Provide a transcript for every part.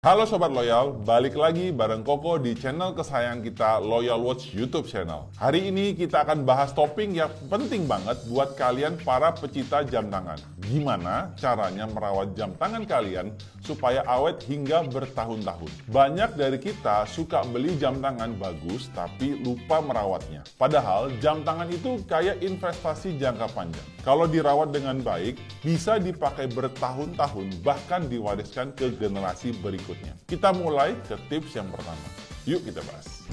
Halo Sobat Loyal, balik lagi bareng Koko di channel kesayangan kita Loyal Watch YouTube channel. Hari ini kita akan bahas topik yang penting banget buat kalian para pecinta jam tangan. Gimana caranya merawat jam tangan kalian supaya awet hingga bertahun-tahun. Banyak dari kita suka beli jam tangan bagus tapi lupa merawatnya. Padahal jam tangan itu kayak investasi jangka panjang. Kalau dirawat dengan baik, bisa dipakai bertahun-tahun bahkan diwariskan ke generasi berikutnya. Kita mulai ke tips yang pertama. Yuk kita bahas.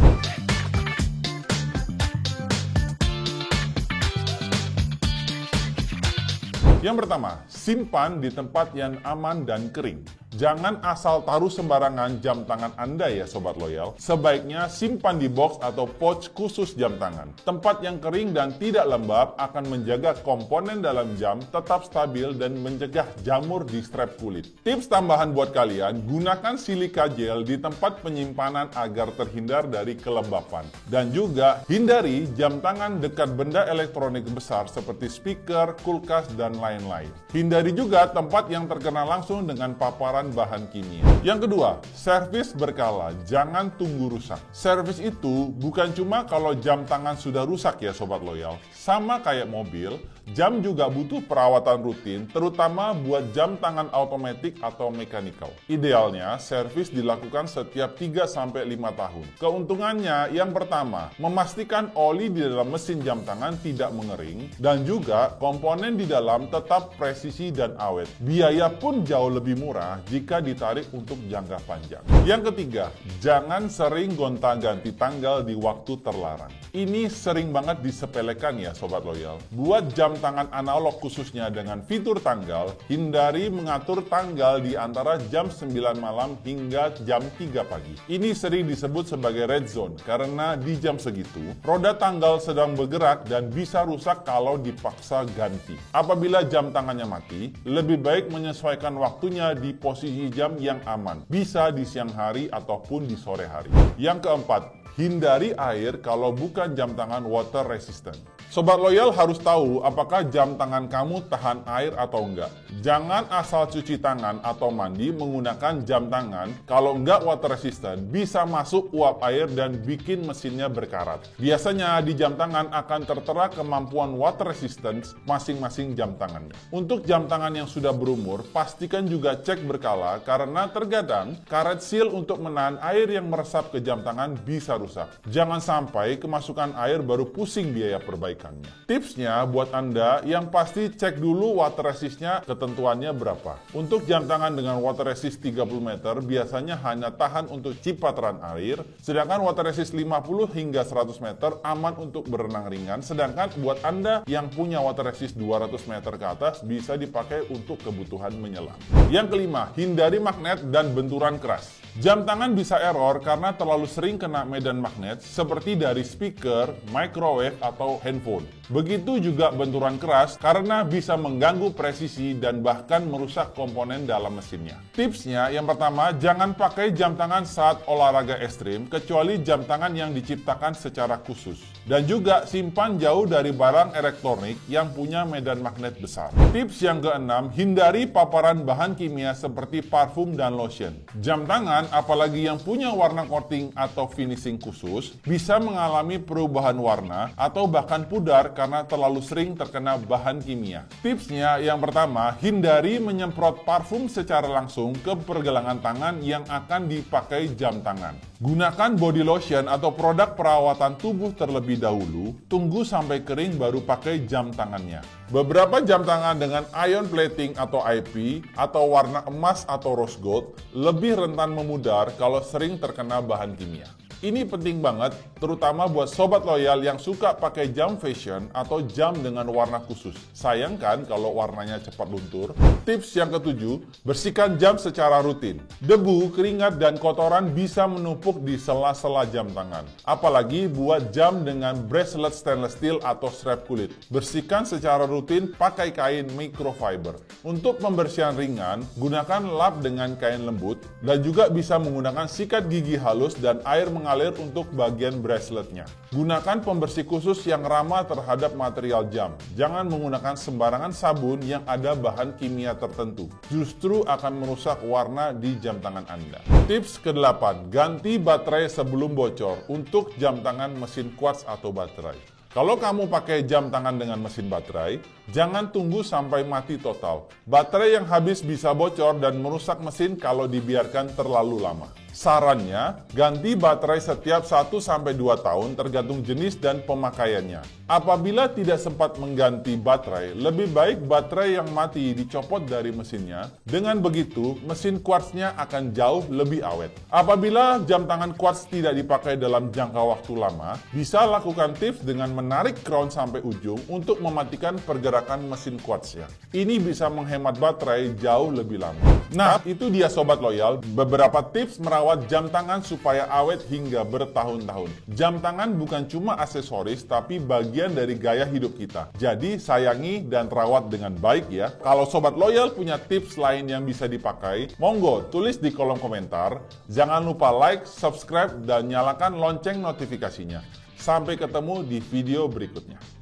Yang pertama, simpan di tempat yang aman dan kering. Jangan asal taruh sembarangan jam tangan Anda ya Sobat Loyal. Sebaiknya simpan di box atau pouch khusus jam tangan. Tempat yang kering dan tidak lembab akan menjaga komponen dalam jam tetap stabil dan mencegah jamur di strap kulit. Tips tambahan buat kalian, gunakan silika gel di tempat penyimpanan agar terhindar dari kelembapan. Dan juga hindari jam tangan dekat benda elektronik besar seperti speaker, kulkas, dan lain-lain. Hindari juga tempat yang terkena langsung dengan paparan bahan kimia. Yang kedua, servis berkala, jangan tunggu rusak. Servis itu bukan cuma kalau jam tangan sudah rusak ya Sobat Loyal. Sama kayak mobil, jam juga butuh perawatan rutin, terutama buat jam tangan otomatis atau mechanical. Idealnya, servis dilakukan setiap 3-5 tahun. Keuntungannya, yang pertama, memastikan oli di dalam mesin jam tangan tidak mengering, dan juga komponen di dalam tetap presisi dan awet. Biaya pun jauh lebih murah jika ditarik untuk jangka panjang. Yang ketiga, jangan sering gonta-ganti tanggal di waktu terlarang. Ini sering banget disepelekan ya Sobat Loyal. Buat jam tangan analog khususnya dengan fitur tanggal, hindari mengatur tanggal di antara jam 9 malam hingga jam 3 pagi. Ini sering disebut sebagai red zone karena di jam segitu, roda tanggal sedang bergerak dan bisa rusak kalau dipaksa ganti. Apabila jam tangannya mati, lebih baik menyesuaikan waktunya di posisi jam yang aman. Bisa di siang hari ataupun di sore hari. Yang keempat, hindari air kalau bukan jam tangan water resistant. Sobat Loyal harus tahu apakah jam tangan kamu tahan air atau enggak. Jangan asal cuci tangan atau mandi menggunakan jam tangan kalau enggak water resistant, bisa masuk uap air dan bikin mesinnya berkarat. Biasanya di jam tangan akan tertera kemampuan water resistance masing-masing jam tangan. Untuk jam tangan yang sudah berumur, pastikan juga cek berkala karena terkadang karet seal untuk menahan air yang meresap ke jam tangan bisa rusak. Jangan sampai kemasukan air baru pusing biaya perbaikan. Tipsnya buat Anda yang pasti cek dulu water resistnya ketentuannya berapa. Untuk jam tangan dengan water resist 30 meter biasanya hanya tahan untuk cipratan air, sedangkan water resist 50 hingga 100 meter aman untuk berenang ringan, sedangkan buat Anda yang punya water resist 200 meter ke atas bisa dipakai untuk kebutuhan menyelam. Yang kelima, hindari magnet dan benturan keras. Jam tangan bisa error karena terlalu sering kena medan magnet seperti dari speaker, microwave, atau handphone. Begitu juga benturan keras karena bisa mengganggu presisi dan bahkan merusak komponen dalam mesinnya. Tipsnya yang pertama, jangan pakai jam tangan saat olahraga ekstrim kecuali jam tangan yang diciptakan secara khusus. Dan juga simpan jauh dari barang elektronik yang punya medan magnet besar. Tips yang keenam, hindari paparan bahan kimia seperti parfum dan lotion. Jam tangan, apalagi yang punya warna coating atau finishing khusus, bisa mengalami perubahan warna atau bahkan pudar karena terlalu sering terkena bahan kimia. Tipsnya yang pertama, hindari menyemprot parfum secara langsung ke pergelangan tangan yang akan dipakai jam tangan. Gunakan body lotion atau produk perawatan tubuh terlebih dahulu, tunggu sampai kering baru pakai jam tangannya. Beberapa jam tangan dengan ion plating atau IP atau warna emas atau rose gold lebih rentan memudar kalau sering terkena bahan kimia. Ini penting banget, terutama buat Sobat Loyal yang suka pakai jam fashion atau jam dengan warna khusus. Sayang kan kalau warnanya cepat luntur? Tips yang ketujuh, bersihkan jam secara rutin. Debu, keringat, dan kotoran bisa menumpuk di sela-sela jam tangan. Apalagi buat jam dengan bracelet stainless steel atau strap kulit. Bersihkan secara rutin pakai kain microfiber. Untuk pembersihan ringan, gunakan lap dengan kain lembut dan juga bisa menggunakan sikat gigi halus dan air mengalir mengalir untuk bagian braceletnya. Gunakan pembersih khusus yang ramah terhadap material jam. Jangan menggunakan sembarangan sabun yang ada bahan kimia tertentu. Justru akan merusak warna di jam tangan Anda. Tips ke-8, ganti baterai sebelum bocor untuk jam tangan mesin quartz atau baterai. Kalau kamu pakai jam tangan dengan mesin baterai, jangan tunggu sampai mati total. Baterai yang habis bisa bocor dan merusak mesin kalau dibiarkan terlalu lama. Sarannya, ganti baterai setiap 1-2 tahun tergantung jenis dan pemakaiannya. Apabila tidak sempat mengganti baterai, lebih baik baterai yang mati dicopot dari mesinnya. Dengan begitu, mesin quartz-nya akan jauh lebih awet. Apabila jam tangan quartz tidak dipakai dalam jangka waktu lama, bisa lakukan tips dengan menarik crown sampai ujung untuk mematikan pergerakan mesin quartz-nya. Ini bisa menghemat baterai jauh lebih lama. Nah, itu dia Sobat Loyal, beberapa tips merawat jam tangan supaya awet hingga bertahun-tahun. Jam tangan bukan cuma aksesoris, tapi bagian dari gaya hidup kita. Jadi, sayangi dan rawat dengan baik ya. Kalau Sobat Loyal punya tips lain yang bisa dipakai, monggo tulis di kolom komentar. Jangan lupa like, subscribe, dan nyalakan lonceng notifikasinya. Sampai ketemu di video berikutnya.